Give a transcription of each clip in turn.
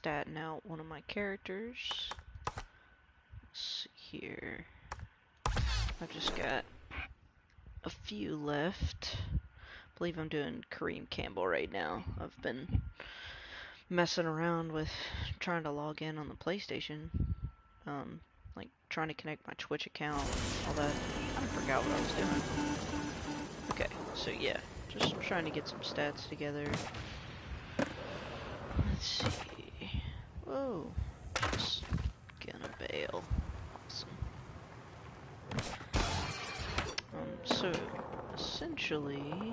statting out one of my characters. Let's see here. I've just got a few left. I believe I'm doing Kareem Campbell right now. I've been messing around with trying to log in on the PlayStation. Like trying to connect my Twitch account and all that. I kind of forgot what I was doing. Okay, so yeah, just trying to get some stats together. Let's see. Whoa, just gonna bail. Awesome. So essentially,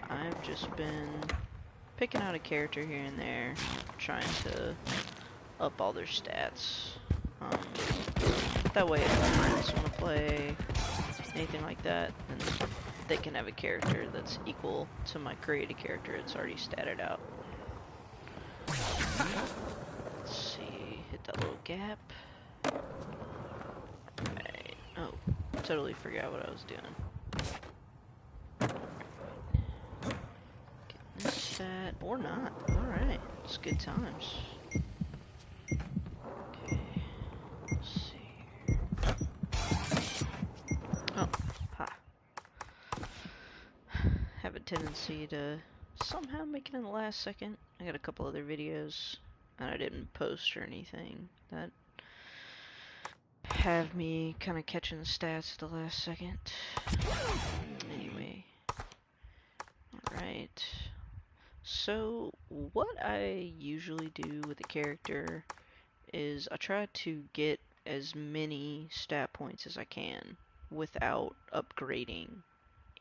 I've just been picking out a character here and there, trying to up all their stats. That way if my friends want to play anything like that, then they can have a character that's equal to my created character. It's already statted out. Let's see, hit that little gap. Right. Oh, totally forgot what I was doing. Getting this stat, or not. Alright, it's good times. Have a tendency to somehow make it in the last second. I got a couple other videos that I didn't post or anything that have me kind of catching the stats at the last second. Anyway, alright. So, what I usually do with a character is I try to get as many stat points as I can without upgrading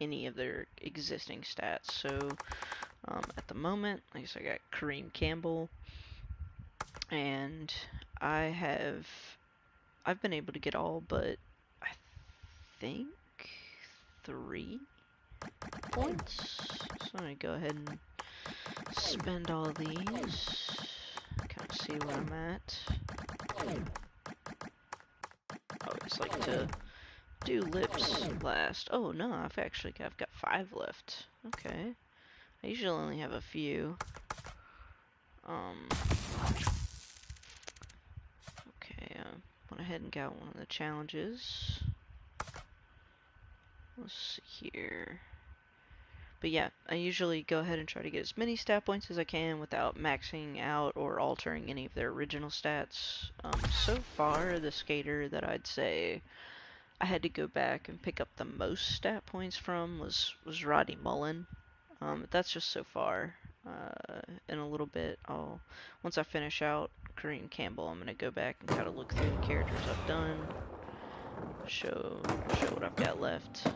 any of their existing stats. So at the moment, like I said, I got Kareem Campbell, and I've been able to get all but I think 3 points. So I'm gonna go ahead and spend all of these, kind of see where I'm at. I always like to do lips last. Oh no, I've got 5 left. Okay. I usually only have a few. Okay, went ahead and got one of the challenges. Let's see here. But yeah, I usually go ahead and try to get as many stat points as I can without maxing out or altering any of their original stats. So far, the skater that I'd say I had to go back and pick up the most stat points from was Roddy Mullen. But that's just so far. In a little bit, once I finish out Kareem Campbell, I'm gonna go back and kind of look through the characters I've done, show what I've got left,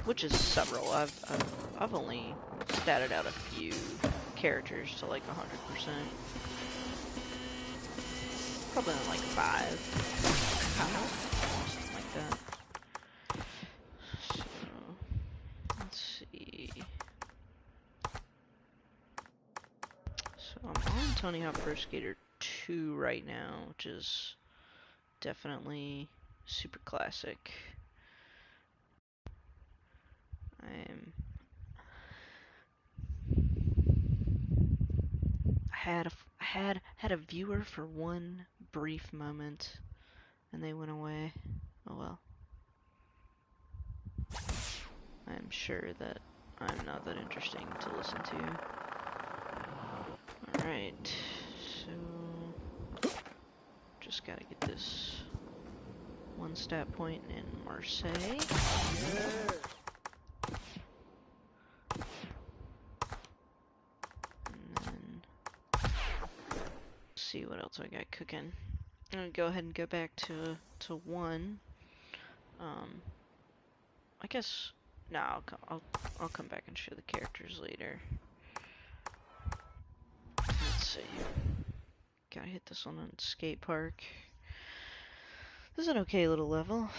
which is several. I've only statted out a few characters to like 100%, probably on like 5, something like that. So let's see. So I'm on Tony Hawk Pro Skater 2 right now, which is definitely super classic. I had a viewer for one brief moment, and they went away. Oh well. I'm sure that I'm not that interesting to listen to. Alright, so just gotta get this 1 stat point in Marseille. And then see what else I got cooking. I'm gonna go ahead and go back to 1. I guess no, I'll come back and show the characters later. Let's see. Gotta hit this one on skate park. This is an okay little level.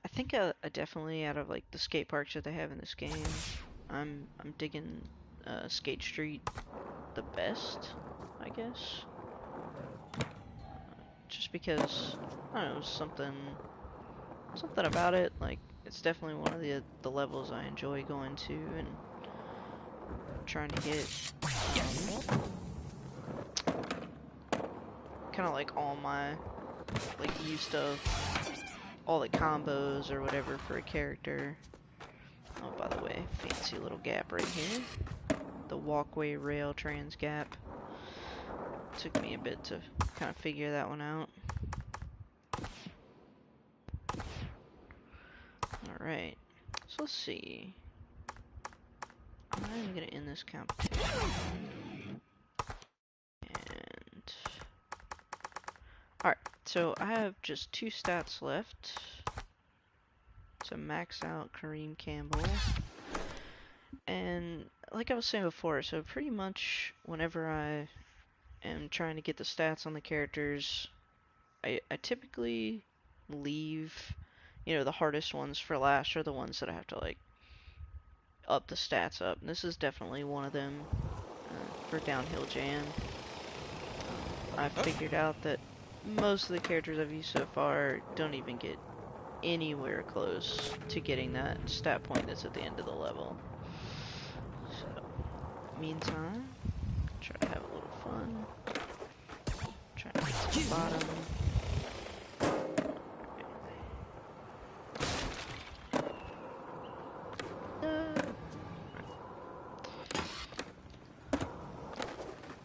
I think I definitely, out of like the skate parks that they have in this game, I'm digging Skate Street the best, I guess. Just because I don't know, something about it. Like it's definitely one of the levels I enjoy going to and trying to get kind of like all my like used of all the combos or whatever for a character. Oh, by the way, fancy little gap right here. The walkway rail trans gap. Took me a bit to kind of figure that one out. Alright, so let's see. I'm gonna end this competition. And alright, so I have just 2 stats left to max out Kareem Campbell. And like I was saying before, so pretty much whenever I am trying to get the stats on the characters, I typically leave, you know, the hardest ones for last, or the ones that I have to like up the stats up. And this is definitely one of them for Downhill Jam. I've figured out that most of the characters I've used so far don't even get anywhere close to getting that stat point that's at the end of the level. So, meantime, try to have a little fun. Try to get to the bottom.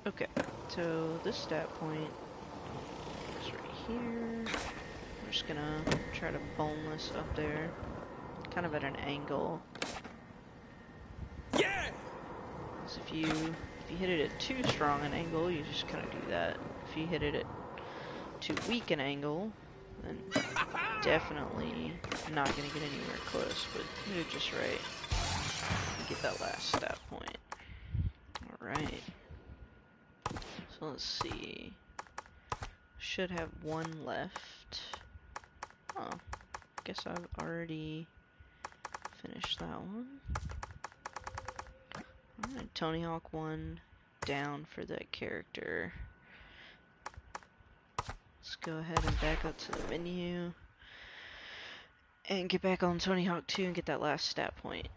Okay, so this stat point is right here. We're just gonna try to boneless up there, kind of at an angle. Yeah! Because if you hit it at too strong an angle, you just kind of do that. If you hit it at too weak an angle, then definitely not gonna get anywhere close. But hit it just right, and get that last stat point. All right. So let's see. Should have one left. Oh, guess I've already finished that one. Alright, Tony Hawk 1 down for that character. Let's go ahead and back up to the menu and get back on Tony Hawk 2 and get that last stat point.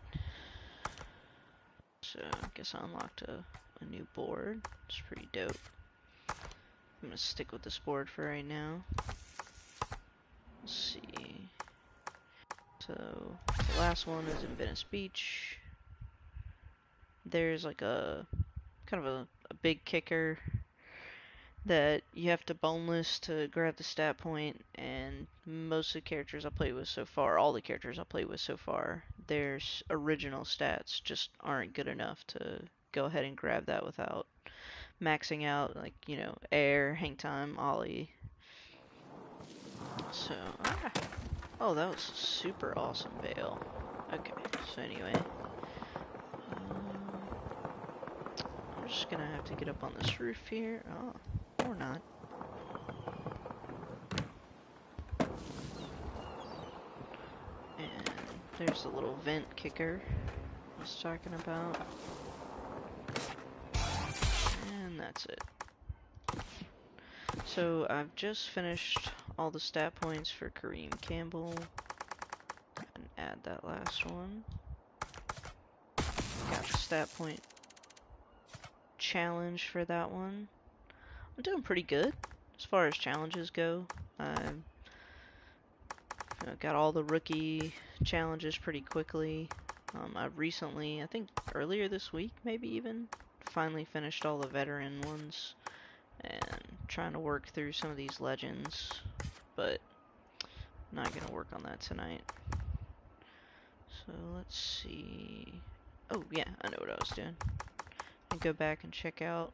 So, I guess I unlocked a new board. It's pretty dope. I'm gonna stick with this board for right now. Let's see. So, the last one is in Venice Beach. There's like a kind of a big kicker that you have to boneless to grab the stat point, and most of the characters I played with so far, all the characters I played with so far, their original stats just aren't good enough to go ahead and grab that without maxing out, like, you know, air, hang time, ollie. So, oh, that was a super awesome bail. Okay, so anyway, I'm just gonna have to get up on this roof here. Oh, or not. And there's the little vent kicker I was talking about. And that's it. So I've just finished all the stat points for Kareem Campbell. And add that last one. Got the stat point challenge for that one. I'm doing pretty good as far as challenges go. Got all the rookie challenges pretty quickly. I've recently, I think earlier this week, maybe even, finally finished all the veteran ones and trying to work through some of these legends, but not gonna work on that tonight. So let's see. Oh yeah, I know what I was doing. And go back and check out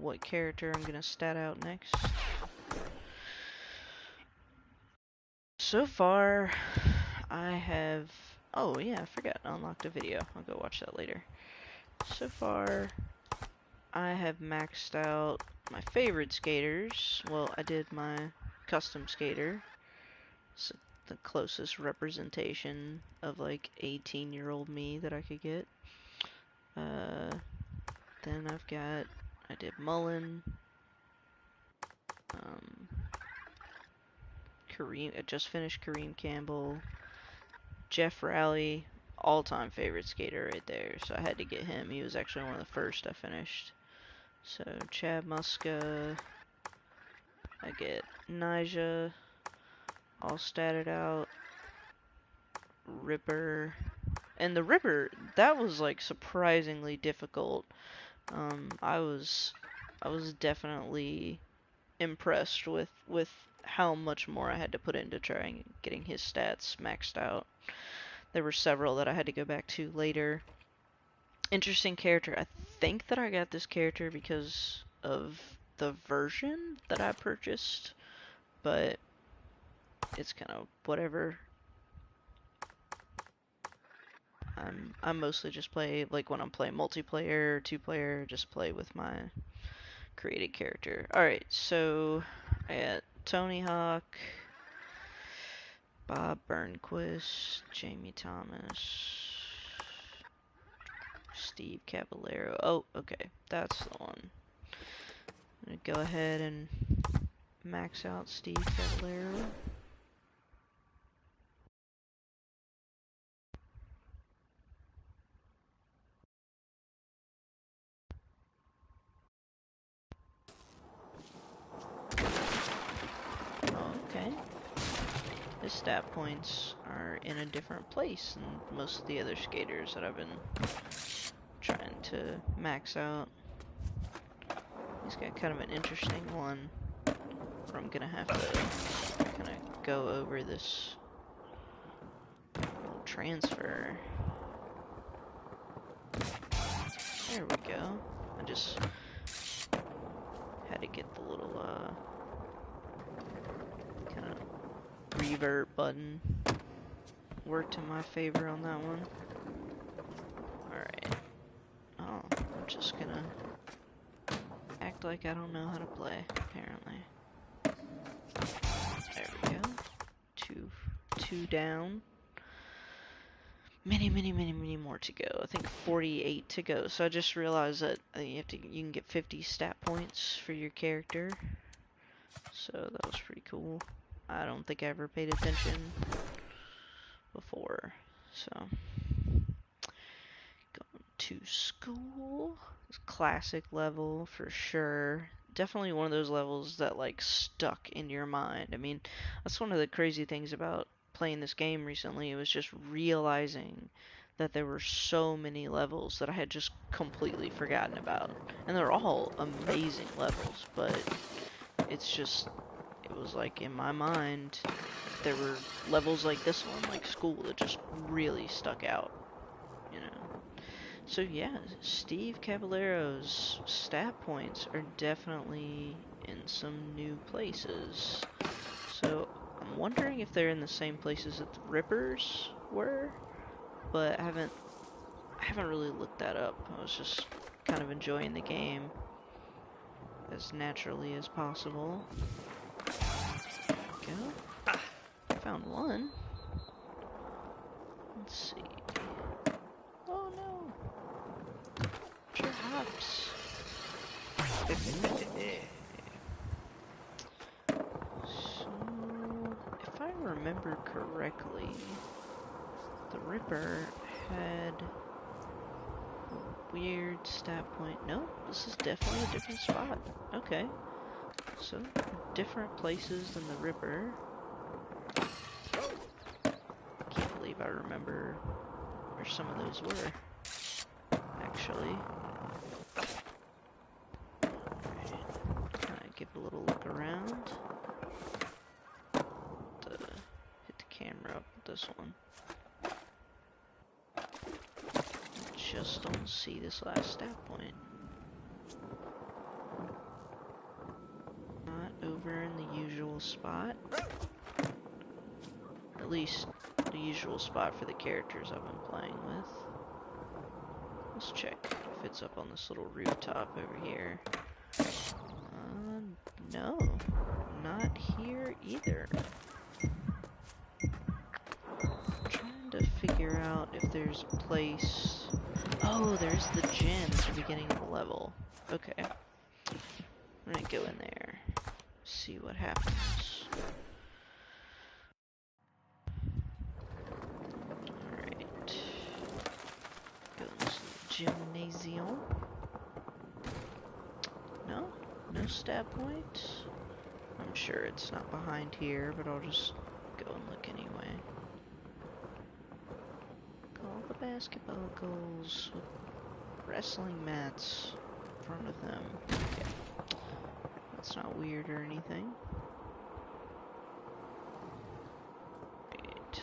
what character I'm gonna stat out next. So far, I have... Oh yeah, I forgot I unlocked a video. I'll go watch that later. So far, I have maxed out my favorite skaters. Well, I did my custom skater. It's the closest representation of like 18-year-old me that I could get. Then I did Mullen. Kareem, I just finished Kareem Campbell. Jeff Rowley, all-time favorite skater right there, so I had to get him. He was actually one of the first I finished. So Chad Muska, I get Nyjah all statted out. Ripper. And the Ripper, that was like surprisingly difficult. I was definitely impressed with how much more I had to put into trying getting his stats maxed out. There were several that I had to go back to later. Interesting character. I think that I got this character because of the version that I purchased, but it's kind of whatever. I'm mostly just play, like when I'm playing multiplayer or two-player, just play with my created character. Alright, so I got Tony Hawk, Bob Burnquist, Jamie Thomas, Steve Caballero. Oh, okay, that's the one. I'm gonna go ahead and max out Steve Caballero. Okay. His stat points are in a different place than most of the other skaters that I've been trying to max out. He's got kind of an interesting one where I'm gonna have to kind of go over this little transfer. There we go. I just had to get the little kind of revert button worked in my favor on that one. Alright. Oh, I'm just gonna act like I don't know how to play, apparently. There we go. Two down. Many more to go. I think 48 to go. So I just realized that you can get 50 stat points for your character. So that was pretty cool. I don't think I ever paid attention before. So going to school. It's classic level for sure. Definitely one of those levels that like stuck in your mind. I mean, that's one of the crazy things about playing this game recently. It was just realizing that there were so many levels that I had just completely forgotten about. And they're all amazing levels, but it's just, it was like in my mind, there were levels like this one, like school, that just really stuck out, you know. So yeah, Steve Caballero's stat points are definitely in some new places. So I'm wondering if they're in the same places that the Rippers were, but I haven't really looked that up. I was just kind of enjoying the game as naturally as possible. There we go. Found one. Let's see. Oh no. Perhaps. So, if I remember correctly, the Ripper had a weird stat point. No, this is definitely a different spot. Okay. So, different places than the Ripper. Can't believe I remember where some of those were, actually. Alright, give it a little look around. Hit the camera up with this one. Just don't see this last stat point. Not over in the usual spot. At least the usual spot for the characters I've been playing with. Let's check if it's up on this little rooftop over here. No, not here either. I'm trying to figure out if there's a place. Oh, there's the gym at the beginning of the level. Okay. I'm gonna go in there, see what happens. Alright. Go in this gymnasium. No? No stat point? I'm sure it's not behind here, but I'll just go and look anyway. All the basketball goals with wrestling mats in front of them. Okay. That's not weird or anything. Right.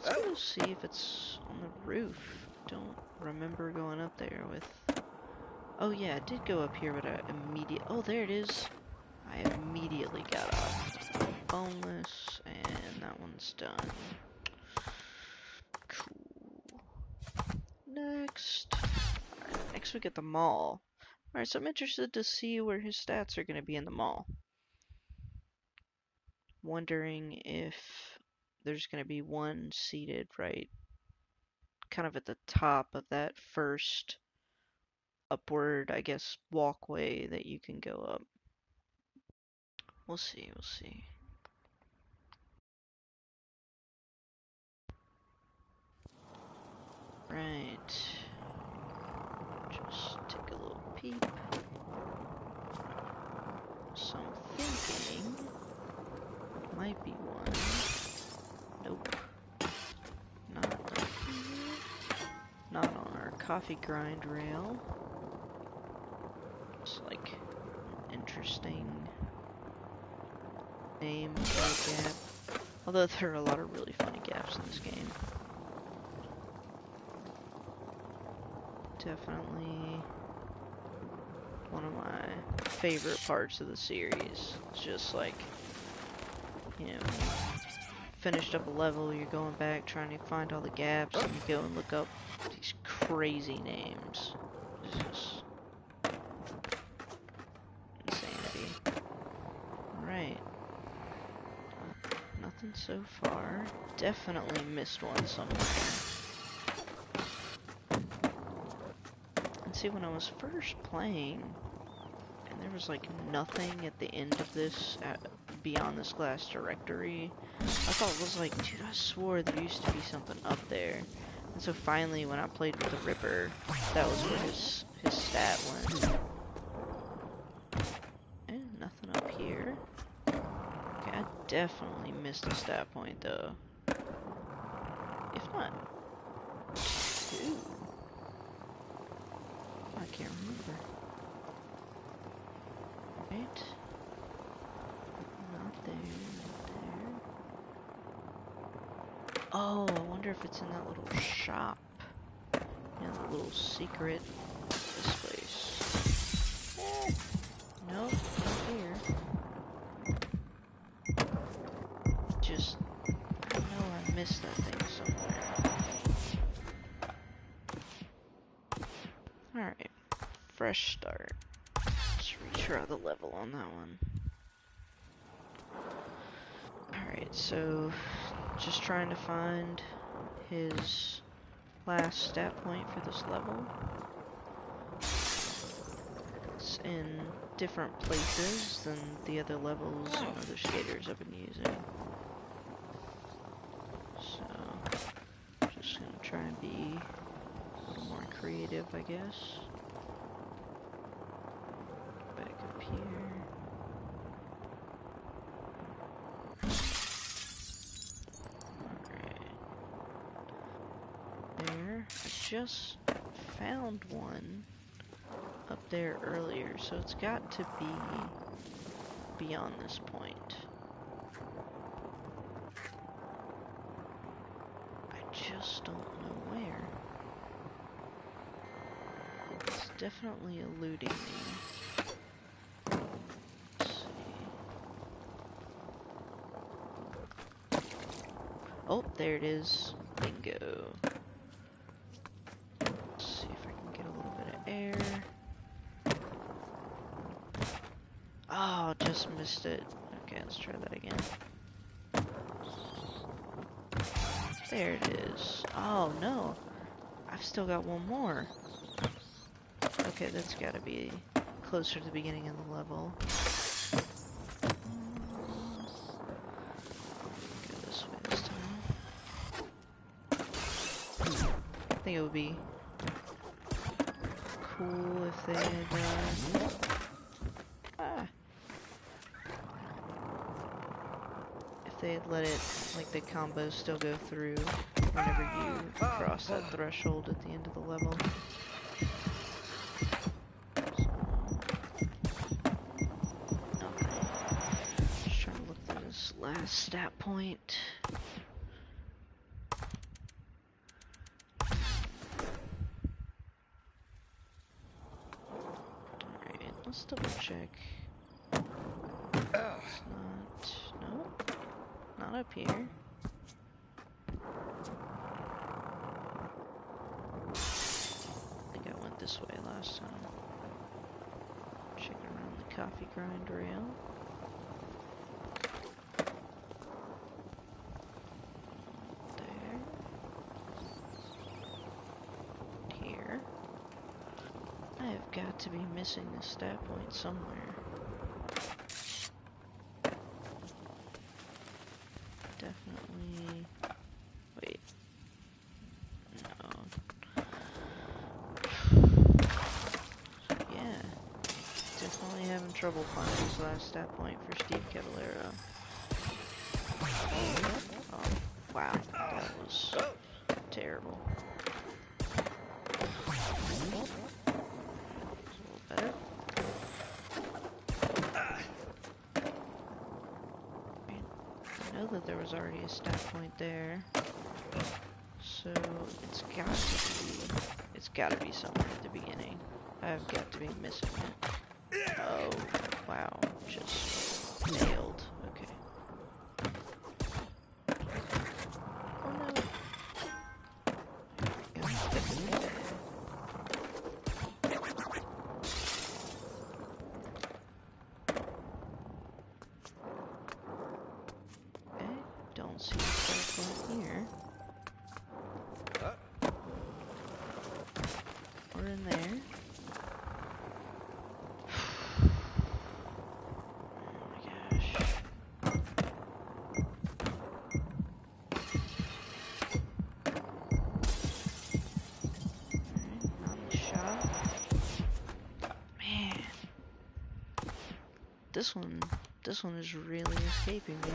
Let's go see if it's on the roof. Don't remember going up there with... Oh yeah, I did go up here, but I oh, there it is. I immediately got off. Boneless, and that one's done. Cool. Next. Alright, next we get the mall. Alright, so I'm interested to see where his stats are going to be in the mall. Wondering if there's going to be one seated right kind of at the top of that first upward, I guess, walkway that you can go up. We'll see, we'll see. Right. Just take a little peep. So I'm thinking might be one. Nope. Not up here. Not on our coffee grind rail. It's like an interesting name for a gap. Although there are a lot of really funny gaps in this game. Definitely one of my favorite parts of the series. It's just like, you know, finished up a level, you're going back trying to find all the gaps, and you go and look up these crazy names. It's just insanity. Right. Nothing so far. Definitely missed one somewhere. And see, when I was first playing, and there was like nothing at the end of this, beyond this glass directory, I thought it was like, dude, I swore there used to be something up there. And so finally, when I played with the Ripper, that was where his stat went. And nothing up here. Okay, I definitely missed a stat point though. If not two. I can't remember. Right? Not there, not there. Oh, I wonder if it's in that little shop. Yeah, that little secret this place. Eh. Nope, not here. Just, I know I missed that thing somewhere. Alright, fresh start. Let's retry the level on that one. Alright, so just trying to find his last stat point for this level. It's in different places than the other levels and other skaters I've been using. So, just gonna try and be a little more creative, I guess. Back up here. Alright. There. I just found one up there earlier, so it's got to be beyond this point. I just don't know where. It's definitely eluding me. Let's see. Oh, there it is. Bingo. Let's see if I can get a little bit of air. Oh, just missed it. Okay, let's try that again. There it is. Oh, no. I've still got one more. Okay, that's gotta be closer to the beginning of the level. Go this way this time. I think it would be cool if they had, they had let it, like the combos still go through whenever you cross that threshold at the end of the level. Just trying to look through this last stat point. Alright, let's double check. It's not... Nope. Not up here. I think I went this way last time. Checking around the coffee grind rail. There. Here. I have got to be missing this stat point somewhere. Definitely... Wait. No. Yeah. Definitely having trouble finding this last stat point for Steve Caballero. Oh, wow. That was terrible. A little better. I know that there was already a stat point there. So it's gotta be somewhere at the beginning. I've got to be missing it. Oh, wow, just nailed. Okay. Oh no. Okay, don't see stuff in here. We're in there. This one is really escaping me.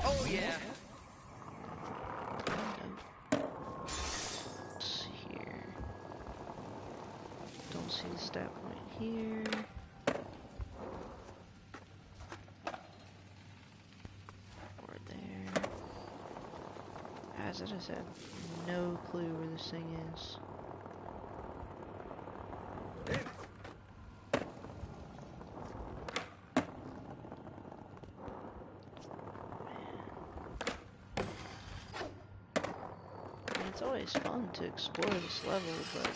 Oh yeah. Let's see here. Don't see the stat point here. Or there. As I just have no clue where this thing is. It's always fun to explore this level, but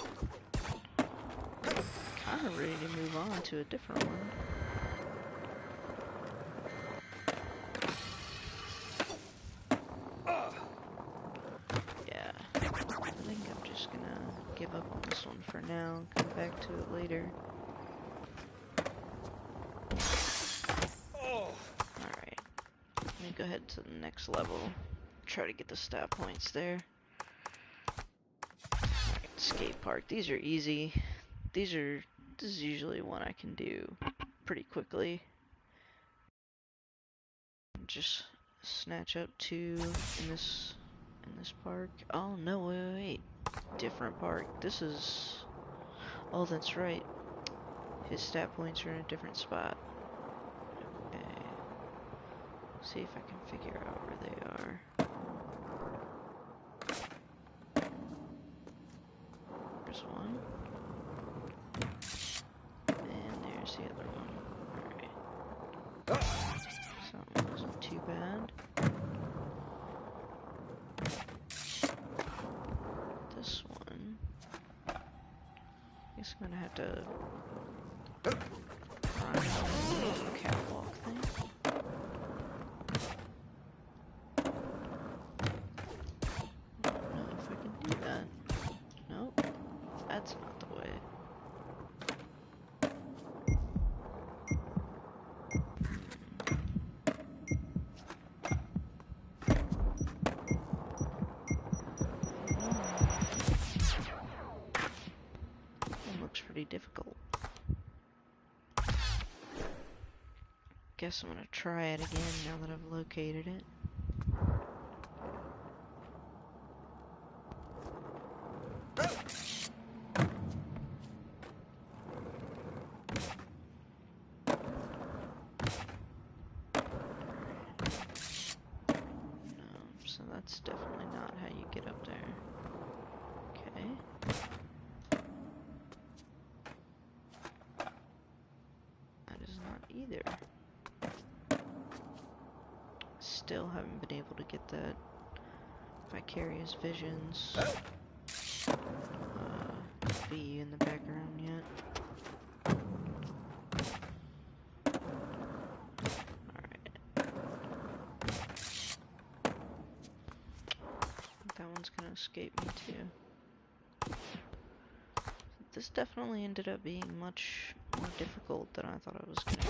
I'm kind of ready to move on to a different one. Yeah, I think I'm just gonna give up on this one for now, come back to it later. Alright, let me go ahead to the next level, try to get the stat points there. Skate park. These are easy. This is usually one I can do pretty quickly. Just snatch up 2 in this park. Oh no, wait. Different park. This is... Oh, that's right. His stat points are in a different spot. Okay. See if I can figure out where they are. There's one. And there's the other one. Alright. Something wasn't too bad. This one. I guess I'm gonna have to run the catwalk thing. I don't know if I can do that. Nope. That's not the way. difficult. Guess I'm gonna try it again now that I've located it. So that's definitely not how you get up there. Okay. That is not either. Still haven't been able to get that vicarious visions V in the background yet. Alright. That one's gonna escape me too. This definitely ended up being much more difficult than I thought it was gonna be.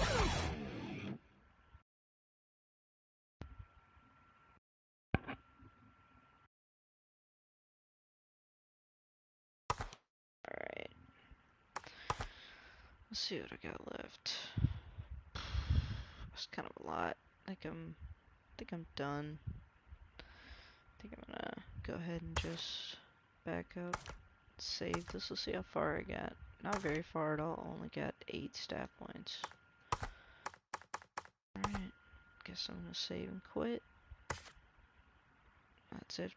Alright. Let's see what I got left. That's kind of a lot. I think I'm done. I think I'm gonna go ahead and just back up, save this. Let's see how far I got. Not very far at all. Only got 8 stat points. Alright. Guess I'm gonna save and quit. That's it